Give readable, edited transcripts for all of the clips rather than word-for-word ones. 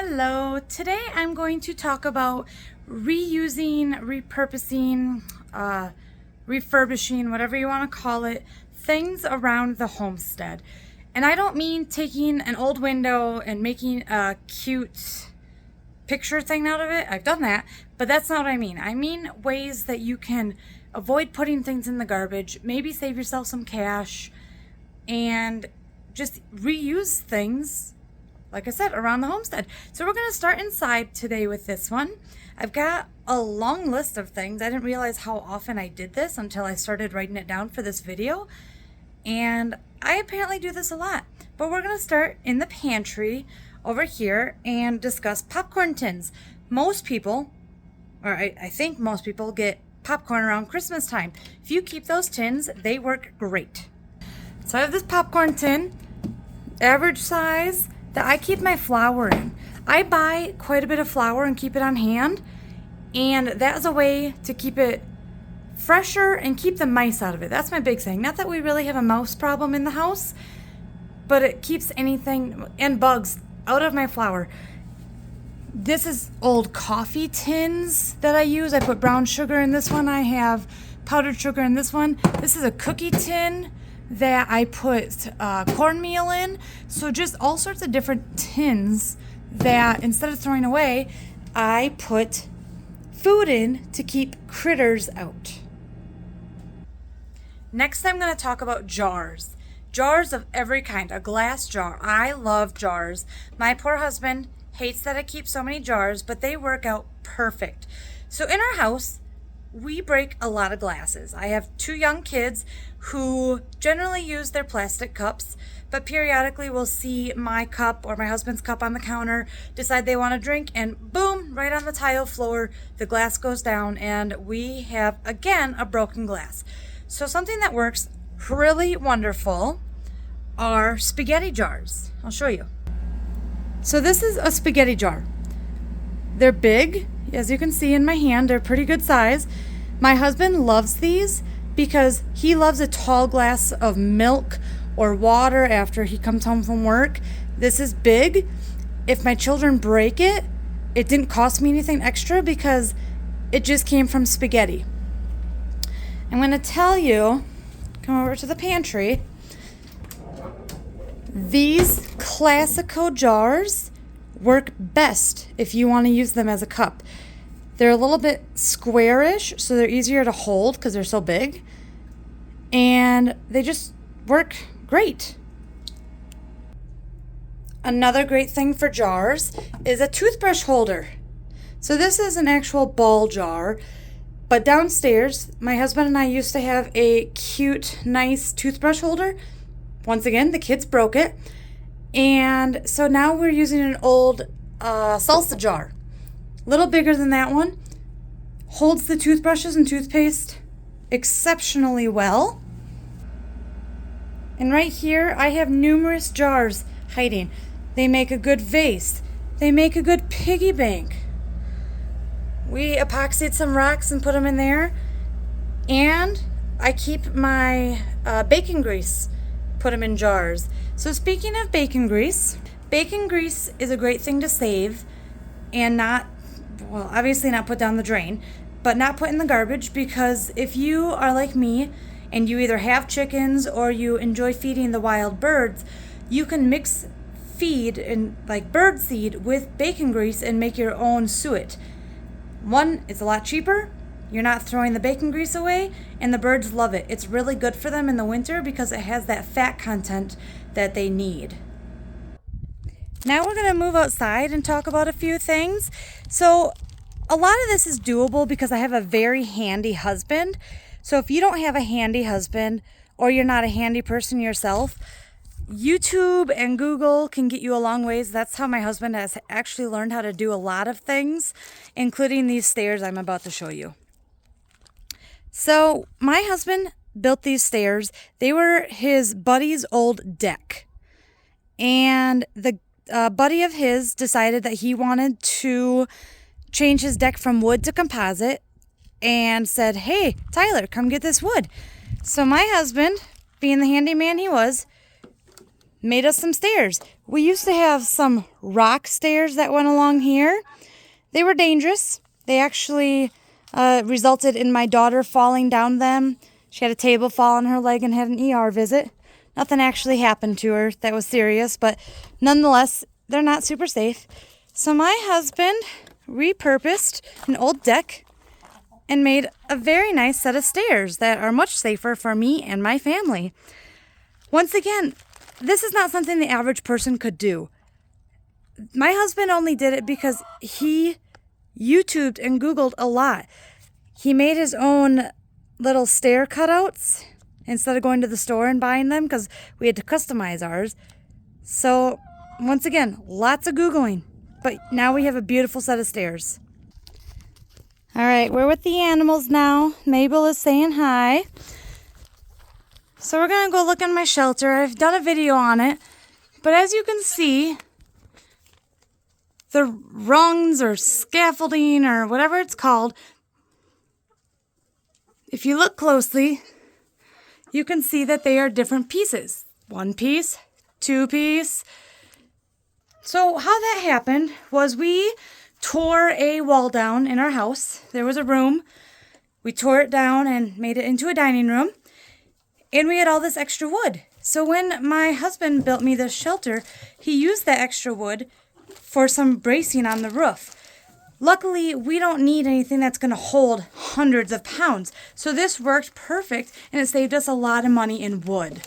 Hello, today I'm going to talk about reusing, repurposing, refurbishing, whatever you want to call it, things around the homestead. And I don't mean taking an old window and making a cute picture thing out of it. I've done that, but that's not what I mean. I mean ways that you can avoid putting things in the garbage, maybe save yourself some cash, and just reuse things, like I said, around the homestead. So we're going to start inside today with this one. I've got a long list of things. I didn't realize how often I did this until I started writing it down for this video. And I apparently do this a lot. But we're going to start in the pantry over here and discuss popcorn tins. Most people, or I think most people, get popcorn around Christmas time. If you keep those tins, they work great. So I have this popcorn tin, average size, that I keep my flour in. I buy quite a bit of flour and keep it on hand, and that is a way to keep it fresher and keep the mice out of it. That's my big thing. Not that we really have a mouse problem in the house, but it keeps anything and bugs out of my flour. This is old coffee tins that I use. I put brown sugar in this one. I have powdered sugar in this one. This is a cookie tin that I put cornmeal in. So just all sorts of different tins that instead of throwing away, I put food in to keep critters out. Next, I'm going to talk about jars. Jars of every kind. A glass jar. I love jars. My poor husband hates that I keep so many jars, but they work out perfect. So in our house, we break a lot of glasses. I have 2 young kids who generally use their plastic cups, but periodically will see my cup or my husband's cup on the counter, decide they want to drink, and boom, right on the tile floor, the glass goes down, and we have, again, a broken glass. So something that works really wonderful are spaghetti jars. I'll show you. So this is a spaghetti jar. They're big. As you can see in my hand, they're pretty good size. My husband loves these because he loves a tall glass of milk or water after he comes home from work. This is big. If my children break it, it didn't cost me anything extra because it just came from spaghetti. I'm going to tell you, come over to the pantry, these Classico jars work best if you want to use them as a cup. They're a little bit squarish, so they're easier to hold because they're so big, and they just work great. Another great thing for jars is a toothbrush holder. So this is an actual ball jar, but downstairs my husband and I used to have a cute, nice toothbrush holder. Once again, the kids broke it. And so now we're using an old salsa jar. A little bigger than that one. Holds the toothbrushes and toothpaste exceptionally well. And right here, I have numerous jars hiding. They make a good vase. They make a good piggy bank. We epoxied some rocks and put them in there. And I keep my bacon grease, put them in jars. So speaking of bacon grease is a great thing to save and not, well, obviously not put down the drain, but not put in the garbage, because if you are like me and you either have chickens or you enjoy feeding the wild birds, you can mix feed and like bird seed with bacon grease and make your own suet. One, it's a lot cheaper. You're not throwing the bacon grease away, and the birds love it. It's really good for them in the winter because it has that fat content that they need. Now we're going to move outside and talk about a few things. So a lot of this is doable because I have a very handy husband. So if you don't have a handy husband or you're not a handy person yourself, YouTube and Google can get you a long ways. That's how my husband has actually learned how to do a lot of things, including these stairs I'm about to show you. So my husband built these stairs. They were his buddy's old deck. And the buddy of his decided that he wanted to change his deck from wood to composite and said, "Hey, Tyler, come get this wood." So my husband, being the handyman he was, made us some stairs. We used to have some rock stairs that went along here. They were dangerous. They actually resulted in my daughter falling down them. She had a table fall on her leg and had an ER visit. Nothing actually happened to her that was serious, but nonetheless, they're not super safe. So my husband repurposed an old deck and made a very nice set of stairs that are much safer for me and my family. Once again, this is not something the average person could do. My husband only did it because he YouTubed and Googled a lot. He made his own little stair cutouts instead of going to the store and buying them because we had to customize ours. So, once again, lots of Googling. But now we have a beautiful set of stairs. All right, we're with the animals now. Mabel is saying hi. So we're going to go look in my shelter. I've done a video on it. But as you can see, the rungs or scaffolding or whatever it's called, if you look closely, you can see that they are different pieces. 1 piece, 2 piece. So how that happened was we tore a wall down in our house. There was a room. We tore it down and made it into a dining room. And we had all this extra wood. So when my husband built me this shelter, he used that extra wood for some bracing on the roof. Luckily, we don't need anything that's going to hold hundreds of pounds. So this worked perfect, and it saved us a lot of money in wood.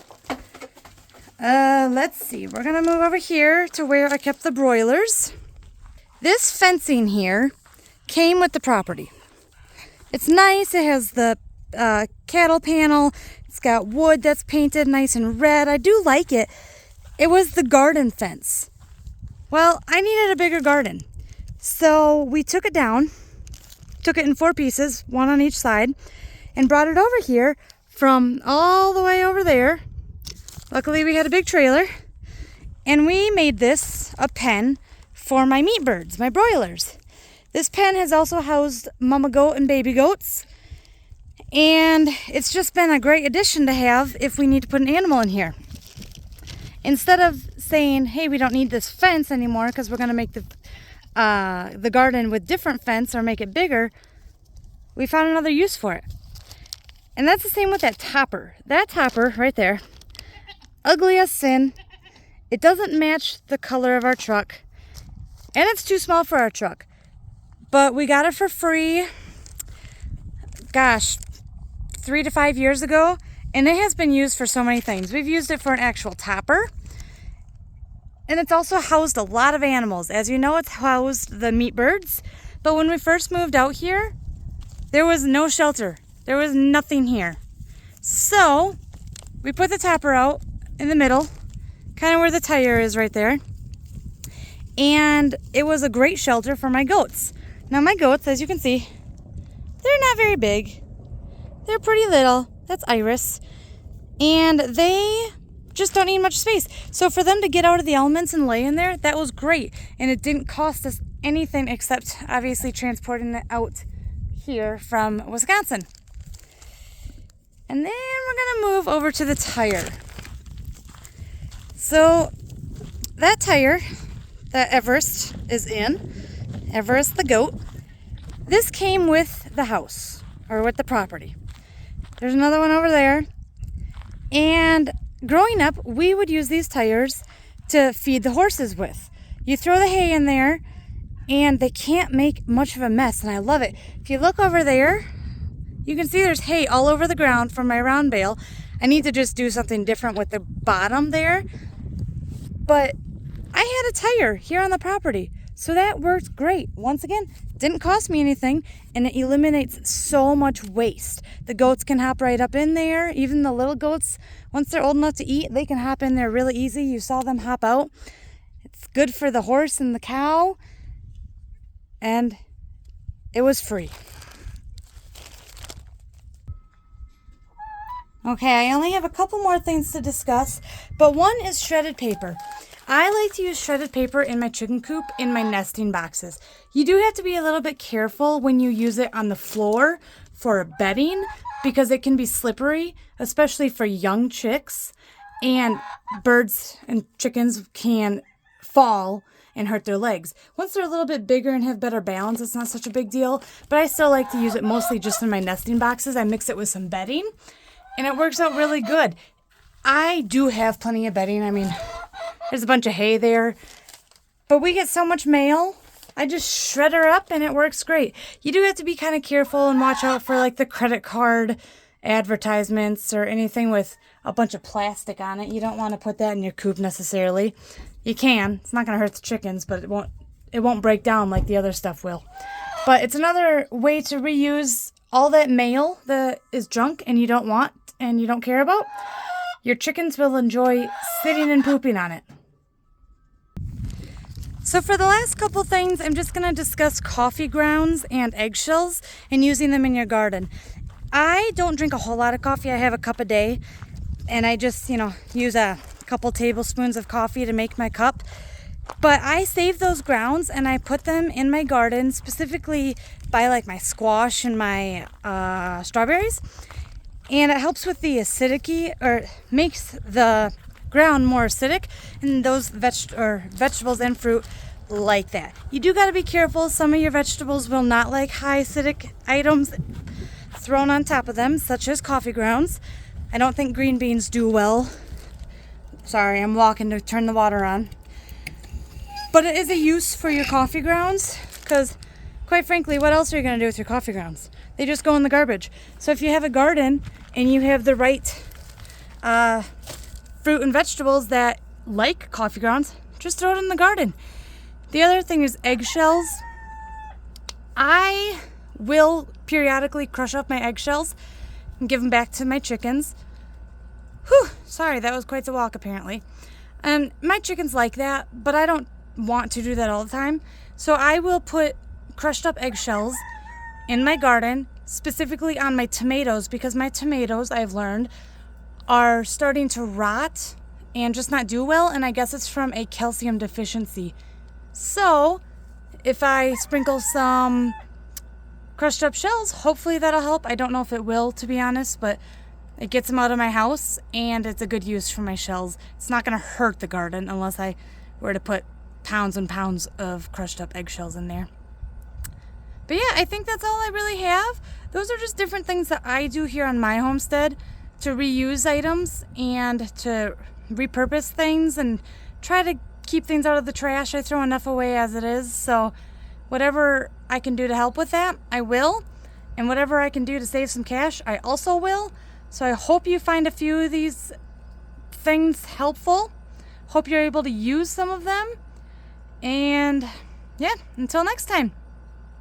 Let's see. We're going to move over here to where I kept the broilers. This fencing here came with the property. It's nice. It has the cattle panel. It's got wood that's painted nice and red. I do like it. It was the garden fence. Well, I needed a bigger garden. So we took it down, took it in 4 pieces, 1 on each side, and brought it over here from all the way over there. Luckily, we had a big trailer, and we made this a pen for my meat birds, my broilers. This pen has also housed mama goat and baby goats, and it's just been a great addition to have if we need to put an animal in here. Instead of saying, hey, we don't need this fence anymore because we're going to make the garden with different fence or make it bigger, we found another use for it. And that's the same with that topper. That topper right there, ugly as sin. It doesn't match the color of our truck, and it's too small for our truck. But we got it for free, 3 to 5 years ago, and it has been used for so many things. We've used it for an actual topper, and it's also housed a lot of animals. As you know, it's housed the meat birds, but when we first moved out here, there was no shelter. There was nothing here. So we put the topper out in the middle, kind of where the tire is right there, and it was a great shelter for my goats. Now my goats, as you can see, they're not very big. They're pretty little. That's Iris. And they just don't need much space. So for them to get out of the elements and lay in there, that was great. And it didn't cost us anything except obviously transporting it out here from Wisconsin. And then we're going to move over to the tire. So that tire that Everest is in, Everest the goat, this came with the house or with the property. There's another one over there. And growing up, we would use these tires to feed the horses with. You throw the hay in there and they can't make much of a mess, and I love it. If you look over there, you can see there's hay all over the ground from my round bale. I need to just do something different with the bottom there. But I had a tire here on the property, so that worked great. Once again, didn't cost me anything, and it eliminates so much waste. The goats can hop right up in there. Even the little goats, once they're old enough to eat, they can hop in there really easy. You saw them hop out. It's good for the horse and the cow, and it was free. Okay, I only have a couple more things to discuss, but one is shredded paper. I like to use shredded paper in my chicken coop in my nesting boxes. You do have to be a little bit careful when you use it on the floor for bedding because it can be slippery, especially for young chicks. and birds and chickens can fall and hurt their legs. Once they're a little bit bigger and have better balance, it's not such a big deal, but I still like to use it mostly just in my nesting boxes. I mix it with some bedding, and it works out really good. I do have plenty of bedding. I mean, there's a bunch of hay there, but we get so much mail. I just shred her up and it works great. You do have to be kind of careful and watch out for like the credit card advertisements or anything with a bunch of plastic on it. You don't want to put that in your coop necessarily. You can. It's not going to hurt the chickens, but it won't break down like the other stuff will. But it's another way to reuse all that mail that is junk and you don't want and you don't care about. Your chickens will enjoy sitting and pooping on it. So for the last couple things, I'm just going to discuss coffee grounds and eggshells and using them in your garden. I don't drink a whole lot of coffee. I have a cup a day, and I just, use a couple tablespoons of coffee to make my cup. But I save those grounds and I put them in my garden, specifically by like my squash and my strawberries. And it helps with the acidity, or makes the ground more acidic, and those vegetables and fruit like that. You do got to be careful. Some of your vegetables will not like high acidic items thrown on top of them, such as coffee grounds. I don't think green beans do well. Sorry, I'm walking to turn the water on. But it is a use for your coffee grounds, because quite frankly, what else are you going to do with your coffee grounds? They just go in the garbage. So if you have a garden and you have the right fruit and vegetables that like coffee grounds, just throw it in the garden. The other thing is eggshells. I will periodically crush up my eggshells and give them back to my chickens. Whew, sorry, that was quite the walk apparently. My chickens like that, but I don't want to do that all the time. So I will put crushed up eggshells in my garden, specifically on my tomatoes, because my tomatoes, I've learned, are starting to rot and just not do well, and I guess it's from a calcium deficiency. So if I sprinkle some crushed up shells, hopefully that'll help. I don't know if it will, to be honest, but it gets them out of my house and it's a good use for my shells. It's not going to hurt the garden unless I were to put pounds and pounds of crushed up eggshells in there. But yeah, I think that's all I really have. Those are just different things that I do here on my homestead to reuse items and to repurpose things and try to keep things out of the trash. I throw enough away as it is, so whatever I can do to help with that, I will. And whatever I can do to save some cash, I also will. So I hope you find a few of these things helpful. Hope you're able to use some of them. And yeah, until next time.